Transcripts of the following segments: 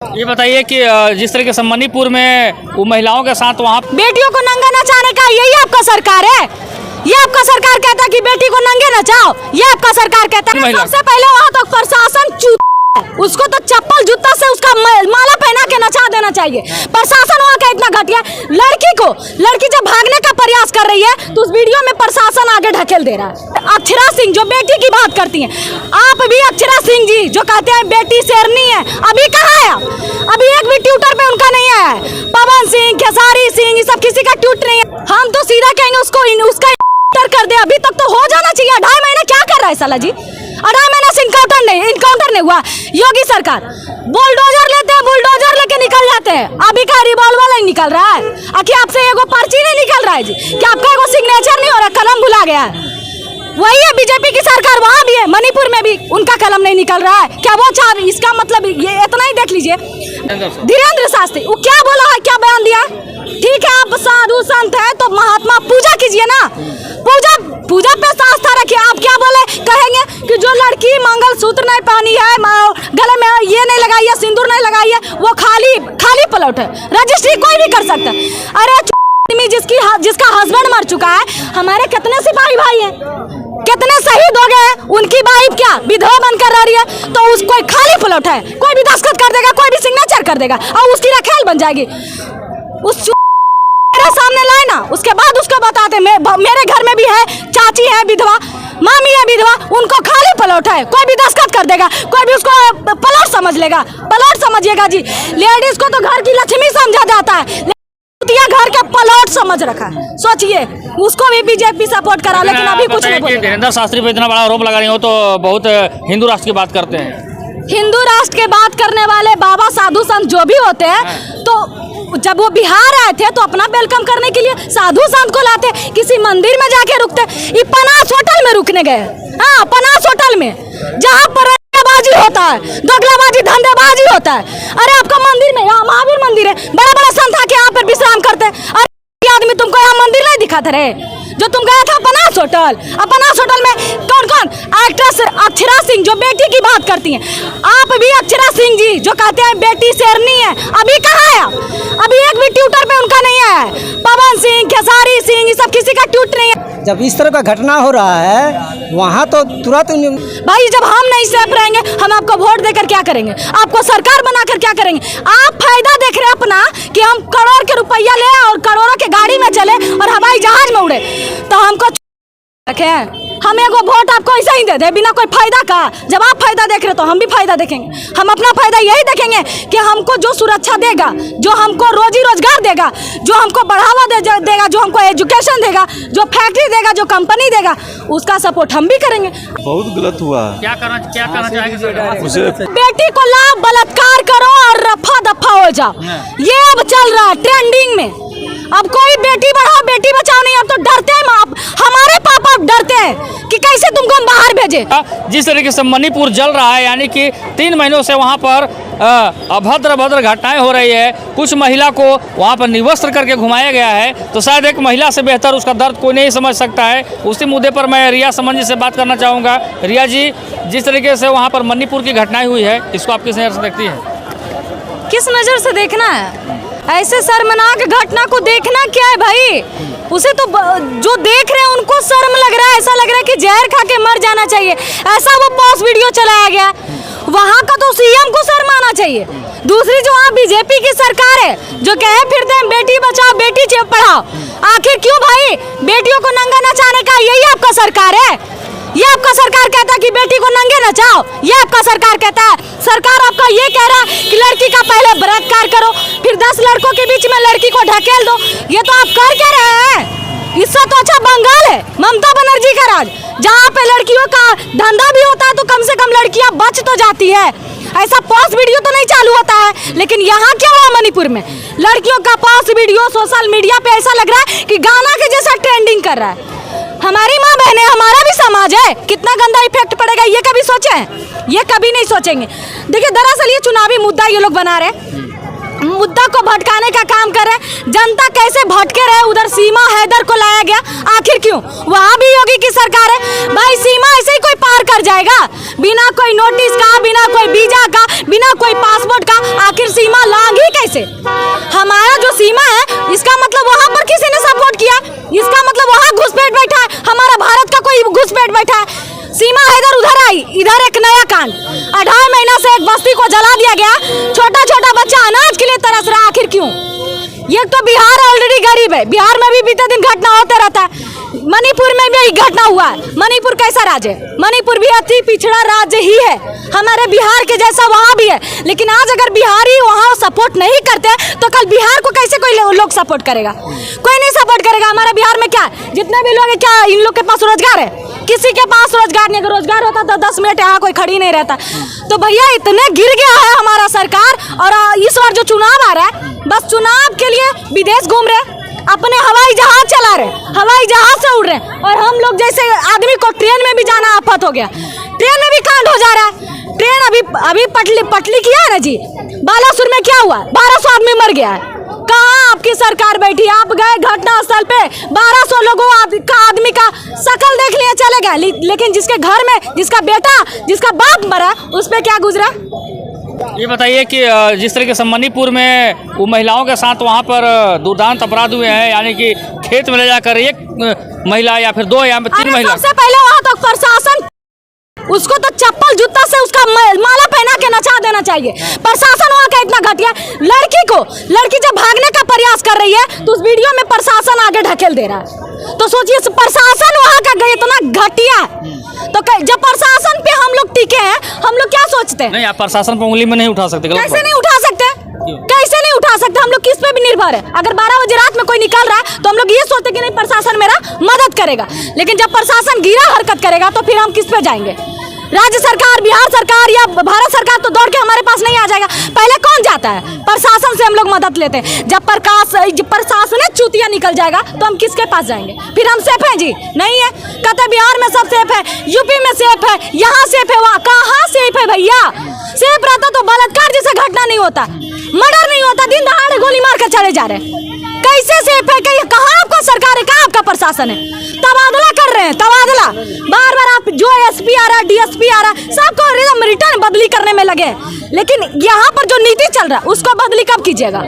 ये बताइए कि जिस तरीके से मणिपुर में वो महिलाओं के साथ वहाँ बेटियों को नंगा नचाने का यही आपका सरकार है। ये आपका सरकार कहता है कि बेटी को नंगे नचाओ, ये आपका सरकार कहता है। सबसे पहले वहाँ तो प्रशासन उसको तो चप्पल जूता से उसका माला पहना के नचा देना चाहिए। प्रशासन वहाँ का इतना घटिया। लड़की जब भागने का प्रयास कर रही है तो उस वीडियो में प्रशासन आगे ढकेल दे रहा है। अक्षरा सिंह जो बेटी की बात करती हैं, आप भी अक्षरा सिंह जी जो कहते हैं बेटी शेरनी है, अभी कहाँ है आप? अभी एक भी ट्विटर पे उनका नहीं आया है। पवन सिंह, खेसारी सिंह, ये सब किसी का ट्वीट नहीं है। हम तो सीधा कहेंगे उसका कर दे। अभी तक तो हो जाना चाहिए। 2.5 महीने क्या कर रहा है साला जी? 2.5 महीने से इनकाउंटर नहीं हुआ। योगी सरकार बुलडोजर लेते हैं, बुलडोजर लेके निकल जाते हैं। अभी का रिवॉल्वर नहीं निकल रहा है। आखिर आपसे एगो पर्ची नहीं निकल रहा है जी? क्या आपका एगो सिग्नेचर नहीं हो रहा? कलम भुला गया है। वही है बीजेपी की सरकार, वहाँ भी है, मणिपुर में भी उनका कलम नहीं निकल रहा है। क्या वो चाह, इसका मतलब ये इतना ही देख लीजिए। धीरेन्द्र शास्त्री वो क्या बोला है, क्या बयान दिया? ठीक है, आप साधु संत है तो महात्मा पूजा कीजिए ना, पूजा पे आस्था रखिए। आप क्या बोले कहेंगे कि जो लड़की मंगलसूत्र नहीं पहनी है, गले में ये नहीं लगाई है, सिंदूर नहीं लगाई है, वो खाली पलट है। रजिस्ट्री कोई भी कर सकता है। अरे जिसका हस्बैंड मर चुका है, हमारे कितने सिपाही भाई हैं, कितने शहीद हो गए हैं, उनकी वाइफ क्या विधवा बनकर रह रही है, तो उसको खाली पलट है। कोई भी दस्तखत कर देगा, कोई भी सिग्नेचर कर देगा और उसकी रखेल बन जाएगी। उस मेरे सामने लाए ना, उसके बाद उसको बताते। मेरे घर में भी है, चाची है विधवा, मामी है विधवा, उनको खाली पलट है। कोई भी दस्तखत कर देगा, कोई भी उसको पलट समझ लेगा, पलट समझिएगा जी। लेडीज को तो घर की लक्ष्मी समझा जाता है, घर के पलट समझ रखा है। सोचिए, उसको भी बीजेपी सपोर्ट करा, लेकिन अभी कुछ नहीं बोल। धीरेन्द्र शास्त्री पे इतना बड़ा आरोप लगा रही हो तो बहुत हिंदू राष्ट्र की बात करते हैं। हिंदू राष्ट्र के बात करने वाले बाबा साधु संत जो भी होते हैं, तो जब वो बिहार आए थे तो अपना वेलकम करने के लिए साधु संत को लाते, किसी मंदिर में जाके रुकते। ये पनास होटल में रुकने गए। हाँ, पनास होटल में, जहाँ पर बाजी होता है, दोगलाबाजी, धंधेबाजी होता है। अरे आपका मंदिर में, यहाँ महावीर मंदिर है, बड़ा बड़ा संत आके यहाँ पर विश्राम करते हैं। अरे आदमी तुमको यहाँ मंदिर नहीं दिखा था रे, जो तुम गया था पनास होटल। अब पनास होटल में कौन एक्ट्रेस अक्षरा सिंह जो बेटी की बात करती हैं, आप भी अक्षरा सिंह जी जो कहते हैं बेटी शेरनी है, अभी कहाँ है आप? अभी एक भी ट्विटर पे उनका नहीं आया है। पवन सिंह, खेसारी सिंह, ये सब किसी का ट्वीट नहीं है। जब इस तरह का घटना हो रहा है वहाँ तो तुरंत भाई, जब हम नहीं सेफ रहेंगे, हम आपको वोट देकर क्या करेंगे? आपको सरकार बनाकर क्या करेंगे? आप फायदा देख रहे हैं अपना कि हम करोड़ के रुपया ले और करोड़ों के गाड़ी में चले और हवाई जहाज में उड़े, तो हमको रखें। हम एगो वोट आपको ऐसा ही दे दे बिना कोई फायदा का। जब आप फायदा देख रहे तो हम भी फायदा देखेंगे। हम अपना फायदा यही देखेंगे कि हमको जो सुरक्षा देगा, जो हमको रोजी रोजगार देगा, जो हमको बढ़ावा देगा, जो हमको एजुकेशन देगा, जो फैक्ट्री देगा, जो कंपनी देगा, उसका सपोर्ट हम भी करेंगे। बहुत गलत हुआ। क्या करना चाहेंगे? बेटी को लाभ बलात्कार करो और रफा दफा हो जाओ, ये अब चल रहा है ट्रेंडिंग में। अब कोई बेटी बढ़ाओ बेटी बचाओ नहीं, अब तो डरते हैं। हमारे पापा डरते हैं कि कैसे तुमको हम बाहर भेजे। जिस तरीके से मणिपुर जल रहा है, यानी कि 3 महीनों से वहाँ पर अभद्र घटनाएं हो रही है। कुछ महिला को वहाँ पर निवस्त्र करके घुमाया गया है, तो शायद एक महिला से बेहतर उसका दर्द कोई नहीं समझ सकता है। उसी मुद्दे पर मैं रिया समन जी से बात करना चाहूँगा। रिया जी, जिस तरीके से वहाँ पर मणिपुर की घटनाएं हुई है, इसको आप किस नज़र से देखती हैं? किस नज़र से देखना है? ऐसे शर्मनाक घटना को देखना क्या है भाई? उसे तो जो देख रहे हैं उनको शर्म लग रहा है, ऐसा लग रहा है कि जहर खा के मर जाना चाहिए। ऐसा वो पॉस वीडियो चलाया गया, वहाँ का तो सीएम को शर्म आना चाहिए। दूसरी जो वहाँ बीजेपी की सरकार है जो कहे फिरते हैं बेटी बचाओ बेटी पढ़ाओ, आखिर क्यों भाई? बेटियों को नंगा नचाने का यही आपका सरकार है? ये आपका सरकार कहता है कि बेटी को नंगे नचाओ, ये आपका सरकार कहता है? सरकार आपका ये कह रहा है कि लड़की का पहले बलात्कार करो, फिर 10 लड़कों के बीच में लड़की को ढकेल दो। ये तो आप कर क्या रहे हैं? इससे तो अच्छा बंगाल है, ममता बनर्जी का राज, जहाँ पे लड़कियों का धंधा भी होता है तो कम से कम लड़कियां बच तो जाती है। ऐसा पॉस वीडियो तो नहीं चालू होता है, लेकिन यहाँ क्या हुआ मणिपुर में? लड़कियों का पॉस वीडियो सोशल मीडिया पे ऐसा लग रहा है कि गाना के जैसा ट्रेंडिंग कर रहा है। हमारी माँ बहनें, हमारा भी समाज है, कितना गंदा इफेक्ट पड़ेगा ये कभी सोचे हैं? ये कभी नहीं सोचेंगे। देखिए, दरअसल ये चुनावी मुद्दा ये लोग बना रहे, मुद्दा को भटकाने का काम कर रहे। जनता कैसे भटके रहे, उधर सीमा हैदर को लाया गया, आखिर क्यों? वहाँ भी योगी की सरकार है। भाई सीमा ऐसे ही कोई पार कर जाएगा बिना कोई नोटिस का, बिना कोई वीजा का, बिना कोई पासपोर्ट का? आखिर सीमा लांघी कैसे? हमारा जो सीमा है, इसका मतलब वहाँ पर किसी ने सपोर्ट किया, इसका मतलब वहाँ घुसपैठ बैठा है, हमारा भारत का कोई घुसपैठ बैठा है। सीमा हैदर उधर आई, इधर एक नया कांड। 2.5 महीना से एक बस्ती को जला दिया गया, छोटा छोटा बच्चा अनाज के लिए तरस रहा, आखिर क्यों? ये तो बिहार ऑलरेडी गरीब है, बिहार में भी बीते दिन घटना होते रहता है, मणिपुर में भी घटना हुआ है। मणिपुर कैसा राज्य है? मणिपुर भी अति पिछड़ा राज्य ही है, हमारे बिहार के जैसा वहाँ भी है। लेकिन आज अगर बिहारी वहाँ सपोर्ट नहीं करते तो कल बिहार को कैसे कोई लोग सपोर्ट करेगा? कोई नहीं सपोर्ट करेगा। हमारे बिहार में क्या है, जितने भी लोग हैं, क्या इन लोग के पास रोजगार है? किसी के पास रोजगार नहीं। अगर रोजगार होता तो 10 मिनट यहाँ कोई खड़ी नहीं रहता। तो भैया इतने गिर गया है हमारा सरकार। और इस बार जो चुनाव आ रहा है, बस चुनाव के लिए विदेश घूम रहे, अपने हवाई जहाज चला रहे, हवाई जहाज से उड़ रहे, और हम लोग जैसे आदमी को ट्रेन में भी जाना आफत हो गया। ट्रेन में भी कांड हो जा रहा है। ट्रेन अभी पटली किया है ना जी, बालासुर में क्या हुआ? 1200 आदमी मर गया है। कहाँ आपकी सरकार बैठी? आप गए घटना स्थल पे, 1200 लोगों का आदमी का शकल देख लिया, चले गए, लेकिन जिसके घर में जिसका बेटा, जिसका बाप मरा, उस पे क्या गुजरा? ये बताइए कि जिस तरीके से मणिपुर में वो महिलाओं के साथ वहाँ पर दुर्दांत अपराध हुए हैं, यानी कि खेत में ले जाकर एक महिला या फिर 2 या 3 महिला। सबसे पहले वहाँ तक प्रशासन, उसको तो चप्पल जूता से उसका माला पहना के नचा देना चाहिए। प्रशासन वहाँ का इतना घटिया। लड़की जब भागने का प्रयास कर रही है तो उस वीडियो में प्रशासन आगे ढकेल दे रहा है। तो सोचिए प्रशासन वहाँ का इतना घटिया। तो जब प्रशासन पे हम लोग टिके हैं, हम लोग क्या सोचते हैं? नहीं, आप प्रशासन पर उंगली में नहीं उठा सकते। कैसे नहीं उठा सकते? कैसे नहीं उठा सकते? हम लोग किस पे भी निर्भर है। अगर 12 बजे रात में कोई निकल रहा है तो हम लोग ये सोचते कि नहीं, प्रशासन मेरा मदद करेगा। लेकिन जब प्रशासन गिरा हरकत करेगा तो फिर हम किस पे जाएंगे? राज्य सरकार, बिहार सरकार या भारत सरकार तो दौड़ के हमारे पास नहीं आ जाएगा। पहले कौन जाता है? प्रशासन से हम लोग मदद लेते हैं। जब प्रशासन चूतिया निकल जाएगा तो हम किसके पास जाएंगे? फिर हम सेफ हैं जी? नहीं है। कहते बिहार में सब सेफ है, यूपी में सेफ है, यहाँ सेफ है, वहाँ कहाँ सेफ है भैया? सेफ रहता तो बलात्कार जैसा घटना नहीं होता, मर्डर नहीं होता, दिन दहाड़े गोली मार कर चले जा रहे। कैसे सेफ है? कहाँ आपका सरकार है, कहाँ आपका प्रशासन है? तबादला कर रहे हैं, तबादला बार बार। आप जो एसपी आ रहा, डीएसपी आ रहा, सबको रिटर्न बदली करने में लगे। लेकिन यहाँ पर जो नीति चल रहा है उसको बदली कब कीजिएगा?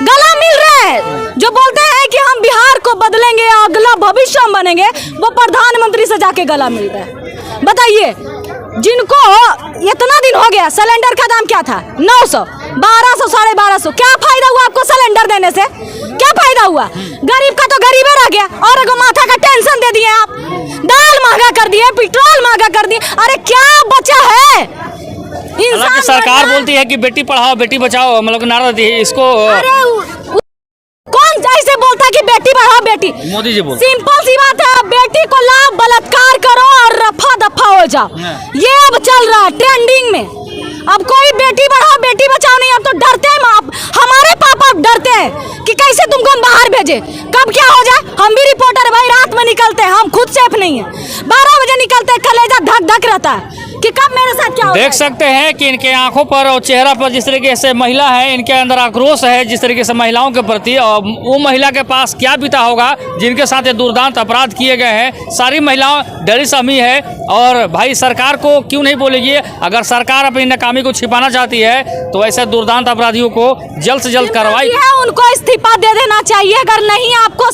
गला मिल रहा है। जो बोलते हैं कि हम बिहार को बदलेंगे, अगला भविष्य हम बनेंगे, वो प्रधानमंत्री से जाके गला मिल रहा है। बताइए, जिनको इतना दिन हो गया, सिलेंडर का दाम क्या था? 900, 1200, 1250। क्या फायदा हुआ आपको सिलेंडर देने से? क्या फायदा हुआ? गरीब का तो गरीबे रह गया, और एगो माथा का टेंशन दे दिए आप। दाल महंगा कर दिए, पेट्रोल महंगा कर दिए। अरे क्या बचा है? हालांकि सरकार बोलती है कि बेटी पढ़ाओ बेटी बचाओ, मतलब नारा देती है इसको। कौन ऐसे बोलता है कि बेटी पढ़ाओ बेटी? मोदी जी बोलते। सिंपल सी बात है, बेटी को लाओ, बलात्कार करो और रफा दफा हो जाओ। ये अब चल रहा है ट्रेंडिंग में। अब कोई बेटी बढ़ाओ बेटी बचाओ नहीं। अब तो डरते हैं, हमारे पापा डरते हैं कि कैसे तुमको हम बाहर भेजे, कब क्या हो जाए। हम भी रिपोर्टर भाई, रात में निकलते हैं, हम खुद सेफ नहीं है। 12 बजे निकलते हैं, कलेजा धक धक रहता है कि कब मेरे साथ क्या हो। देख सकते हैं कि इनके आंखों पर और चेहरा पर जिस तरीके से महिला है, इनके अंदर आक्रोश है जिस तरीके से महिलाओं के प्रति। और वो महिला के पास क्या बीता होगा जिनके साथ ये दुर्दांत अपराध किए गए हैं। सारी महिलाओं डरी सहमी है। और भाई सरकार को क्यों नहीं बोलेगी? अगर सरकार अपनी नाकामी को छिपाना चाहती है तो ऐसे दुर्दांत अपराधियों को जल्द से जल्द कार्रवाई है, उनको इस्तीफा दे देना चाहिए। अगर नहीं आपको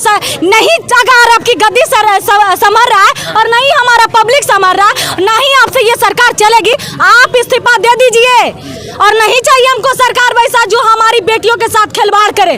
नहीं अगर आपकी गद्दी संभल रहा है और नहीं हमारा पब्लिक संभल रहा है, नहीं आपसे ये सरकार चलेगी, आप इस्तीफा दे दीजिए। और नहीं चाहिए हमको सरकार वैसा जो हमारी बेटियों के साथ खिलवाड़ करे।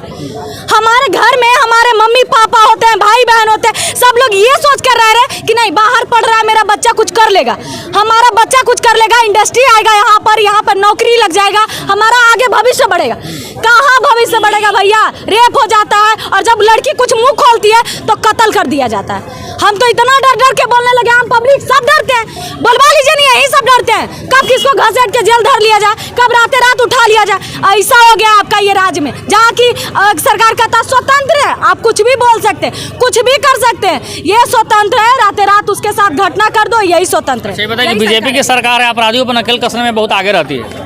हमारे घर में हमारे मम्मी पापा होते हैं, भाई बहन होते हैं, सब लोग ये सोच कर रह रहे कि नहीं बाहर पढ़ रहा है मेरा बच्चा कुछ कर लेगा, हमारा बच्चा कुछ कर लेगा, इंडस्ट्री आएगा यहाँ पर नौकरी लग जाएगा, हमारा आगे भविष्य बढ़ेगा। कहाँ भविष्य बढ़ेगा भैया? रेप हो जाता है, और जब लड़की कुछ मुंह खोलती है तो कत्ल कर दिया जाता है। हम तो इतना डर डर के बोलने लगे, हम पब्लिक सब डरते हैं। बोलवा लीजिए, नहीं यही सब डरते हैं कब किसको घसीट के जेल धर लिया जाए, कब रातें रात उठा लिया जाए। ऐसा हो गया आपका ये राज्य में, जहाँ की सरकार कहता स्वतंत्र है, आप कुछ भी बोल सकते हैं, कुछ भी कर सकते हैं। ये स्वतंत्र है, रातें रात उसके साथ घटना कर दो, यही स्वतंत्र है। बताइए, बीजेपी की सरकार है, अपराधियों पर नकेल कसने में बहुत आगे रहती है।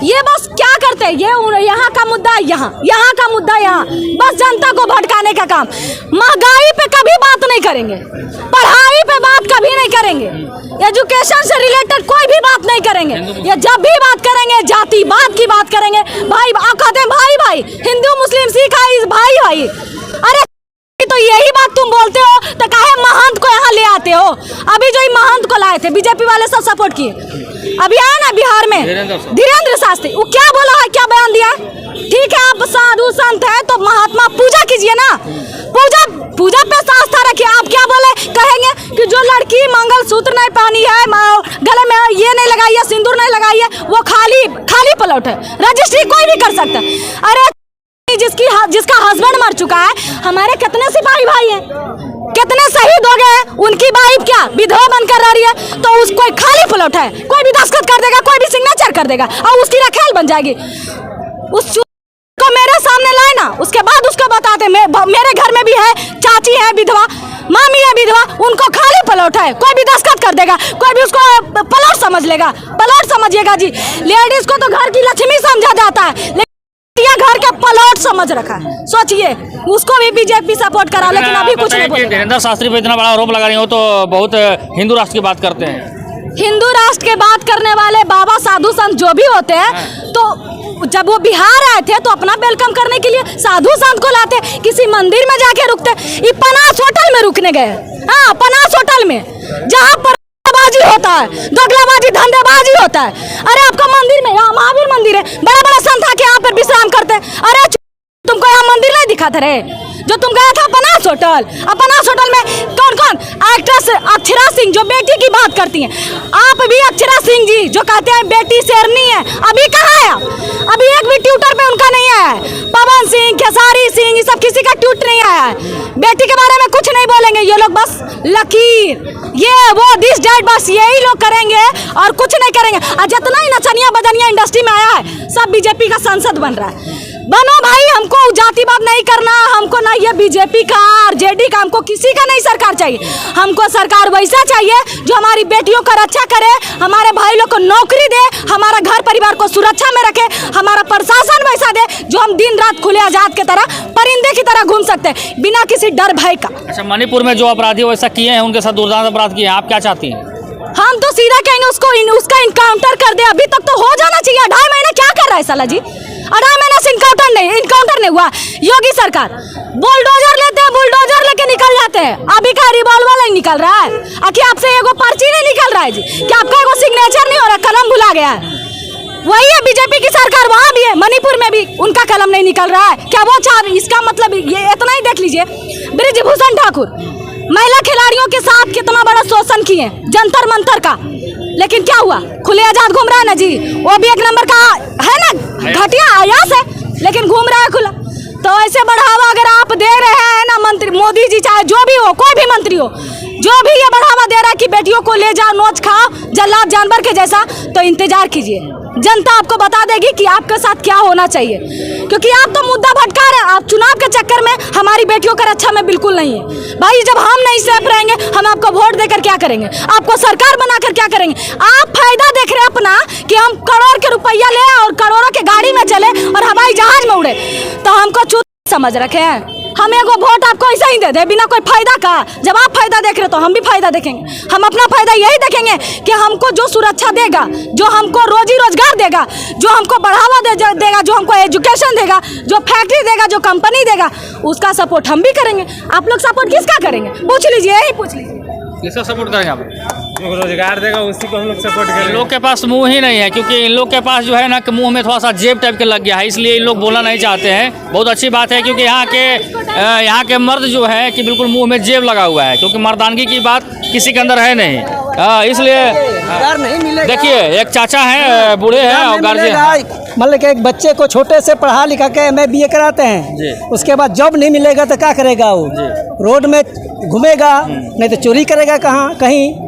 ये बस क्या करते हैं, ये यहाँ का मुद्दा यहाँ, यहाँ का मुद्दा यहाँ, बस जनता को भटकाने का काम। महंगाई पे कभी बात नहीं करेंगे, पढ़ाई पे बात कभी नहीं करेंगे, एजुकेशन से रिलेटेड कोई भी बात नहीं करेंगे। ये जब भी बात करेंगे जातिवाद की बात करेंगे। भाई कहते हैं भाई भाई, हिंदू मुस्लिम सिख भाई भाई। अरे तो यही बात तुम बोलते हो तो काहे महंत को यहाँ ले आते हो? अभी जो महंत को लाए थे बीजेपी वाले सब सपोर्ट किए। अभी आया ना बिहार में धीरेन्द्र शास्त्री, वो क्या बोला है, क्या बयान दिया है? ठीक है आप साधु संत है तो महात्मा पूजा कीजिए ना, पूजा पे आस्था रखिए। आप क्या बोले कहेंगे कि जो लड़की मंगलसूत्र नहीं पहनी है, गले में ये नहीं लगाई है, सिंदूर नहीं लगाई है, वो खाली पलौट है, रजिस्ट्री कोई भी कर सकता है। अरे जिसका हस्बैंड मर चुका है, हमारे कितने सिपाही भाई हैं, कितने शहीद हो गए हैं, उनकी वाइफ क्या विधवा बनकर रह रही है, तो उसको खाली पलौट है, कोई भी दस्तखत कर देगा, कोई भी सिग्नेचर कर देगा और उसकी रखेल बन जाएगी। उस को मेरे सामने लाए ना, उसके बाद उसको बताते मेरे घर में भी है चाची है विधवा, मामी है विधवा, उनको खाली पलौट है, कोई भी दस्तखत कर देगा, कोई भी उसको पलौट समझ लेगा, पलौट समझिएगा जी। लेडीज को तो घर की लक्ष्मी समझा जाता है, घर के पलौट समझ रखा है। सोचिए, उसको भी बीजेपी सपोर्ट करा, लेकिन अभी कुछ नहीं बोलेगा। धीरेन्द्र शास्त्री पे इतना बड़ा आरोप लगा रही हो तो बहुत हिंदू राष्ट्र की बात करते हैं। हिंदू राष्ट्र के बात करने वाले बाबा साधु संत जो भी होते हैं, तो जब वो बिहार आए थे तो अपना वेलकम करने के लिए साधु संत को लाते, किसी मंदिर में जाके रुकते। ये पनास होटल में रुकने गए, हाँ पनास होटल में, जहाँ पर होता है, दोगलाबाजी धंधेबाजी होता है। अरे आपका मंदिर में, यहाँ महावीर मंदिर है, बड़ा बड़ा संत आके यहाँ पर विश्राम करते हैं। अरे तुमको यहाँ मंदिर नहीं दिखा था रे, जो तुम गया था पनास होटल। अब पनास होटल में कौन कौन एक्ट्रेस अक्षरा सिंह जो बेटी की बात करती हैं, आप भी अक्षरा सिंह जी जो कहते हैं बेटी शेरनी है, अभी कहाँ है आप? अभी एक भी ट्विटर पे उनका नहीं आया है। पवन सिंह, खेसारी सिंह, ये सब किसी का ट्वीट नहीं आया है। बेटी के बारे में कुछ नहीं बोलेंगे ये लोग, बस लकीर ये वो दिस डेट, बस यही लोग करेंगे और कुछ नहीं करेंगे। और जितना ही नचनिया बजनिया इंडस्ट्री में आया है, सब बीजेपी का सांसद बन रहा है। बनो भाई, हमको जातिवाद नहीं करना, हमको ना ये बीजेपी का आरजेडी का, हमको किसी का नहीं सरकार चाहिए। हमको सरकार वैसा चाहिए जो हमारी बेटियों को रक्षा करे, हमारे भाई लोग को नौकरी दे, हमारा घर परिवार को सुरक्षा में रखे, हमारा प्रशासन वैसा दे जो हम दिन रात खुले आजाद की तरह परिंदे की तरह घूम सकते हैं बिना किसी डर भय का। अच्छा, मणिपुर में जो अपराधी वैसा किए हैं, उनके साथ दुर्दांत अपराध किए हैं, आप क्या चाहती हैं? हम तो सीधा कहेंगे उसका इनकाउंटर कर दे। अभी तक तो हो जाना चाहिए। 2.5 महीने क्या कर रहा है साला जी? 2.5 महीने से इनकाउंटर नहीं हुआ। योगी सरकार बुलडोजर लेते हैं, बुलडोजर लेके निकल जाते हैं। अभी का रिवॉल्वर नहीं निकल रहा है, आखिर आपसे एगो पर्ची नहीं निकल रहा है जी, क्या आपका एगो सिग्नेचर नहीं हो रहा, कलम भुला गया है? वही है बीजेपी की सरकार, वहाँ भी है, मणिपुर में भी उनका कलम नहीं निकल रहा है। क्या वो इसका मतलब ये इतना ही देख लीजिए, बृजभूषण ठाकुर महिला खिलाड़ियों के साथ कितना बड़ा शोषण किए जंतर मंतर का, लेकिन क्या हुआ? खुले आजाद घूम रहा है ना जी, वो भी एक नंबर का है ना, घटिया आयास है, लेकिन घूम रहा है खुला। तो ऐसे बढ़ावा अगर आप दे रहे हैं ना, मंत्री मोदी जी चाहे जो भी हो, कोई भी मंत्री हो, जो भी ये बढ़ावा दे रहा है कि बेटियों को ले जाओ नोच खाओ जल्लाद जानवर के जैसा, तो इंतजार कीजिए, जनता आपको बता देगी कि आपके साथ क्या होना चाहिए। क्योंकि आप तो मुद्दा भटका रहे हैं, आप चुनाव के चक्कर में हमारी बेटियों का रक्षा में बिल्कुल नहीं है। भाई जब हम नहीं सेफ रहेंगे, हम आपको वोट देकर क्या करेंगे? आपको सरकार बनाकर क्या करेंगे? आप फायदा देख रहे हैं अपना कि हम करोड़ के रुपया ले और करोड़ों के गाड़ी में चले और हवाई जहाज में उड़े, तो हमको चूत समझ रखे हैं। हम एगो वोट आपको ऐसा ही दे दे बिना कोई फायदा का। जब आप फायदा देख रहे तो हम भी फायदा देखेंगे। हम अपना फायदा यही देखेंगे कि हमको जो सुरक्षा देगा, जो हमको रोजी रोजगार देगा, जो हमको बढ़ावा देगा, जो हमको एजुकेशन देगा, जो फैक्ट्री देगा, जो कंपनी देगा, उसका सपोर्ट हम भी करेंगे। आप लोग सपोर्ट किसका करेंगे? पूछ लीजिए, यही पूछ लीजिए, किसका सपोर्ट करेंगे आप? जो रोजगार देगा उसी को हम लोग सपोर्ट करेंगे। इन लोग के पास मुंह ही नहीं है, क्योंकि इन लोग के पास जो है ना कि मुंह में थोड़ा सा जेब टाइप के लग गया है, इसलिए इन लोग बोलना नहीं चाहते हैं। बहुत अच्छी बात है, क्योंकि यहाँ के मर्द जो है कि बिल्कुल मुंह में जेब लगा हुआ है, क्योंकि मर्दानगी की बात किसी के अंदर है नहीं। इसलिए देखिए, एक चाचा है, बूढ़े हैं और गार्जियन, मतलब कि एक बच्चे को छोटे से पढ़ा लिखा के MA BA कराते हैं, उसके बाद जॉब नहीं मिलेगा तो क्या करेगा? वो रोड में घूमेगा, नहीं तो चोरी करेगा कहीं।